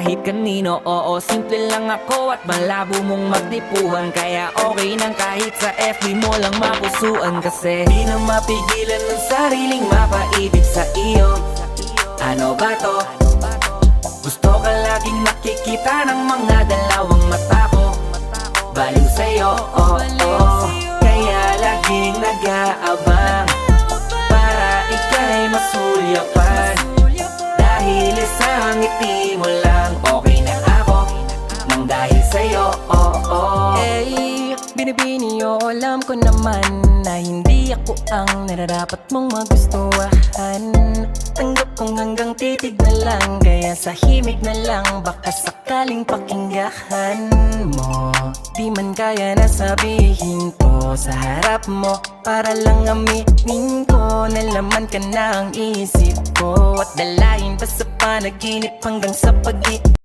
kahit kanino. Oo, simple lang ako at malabo mong magtipuhan, kaya okay nang kahit sa FB mo lang mapusuan. Kasi di na mapigilan ng sariling mapaibig sa iyo. Ano ba to? Gusto ka laging nakikita ng mga dalawang mata ko. Baliw sa'yo, oh, oh. Kaya laging nag-aabang para ika'y masulyapan. Dahil isang ngiti mo lang, okay na ako nang dahil sa'yo, oh, oh. Eh, binibini o alam ko naman na hindi ako ang nararapat mong magustuhan. Tanggap kong hanggang titig na lang, kaya sa himig na lang baka sakaling pakinggan mo. Di man kaya na sabihin ko sa harap mo, para lang aminin ko na laman ka na ang isip ko. At dalayin pa sa panaginip hanggang sa pag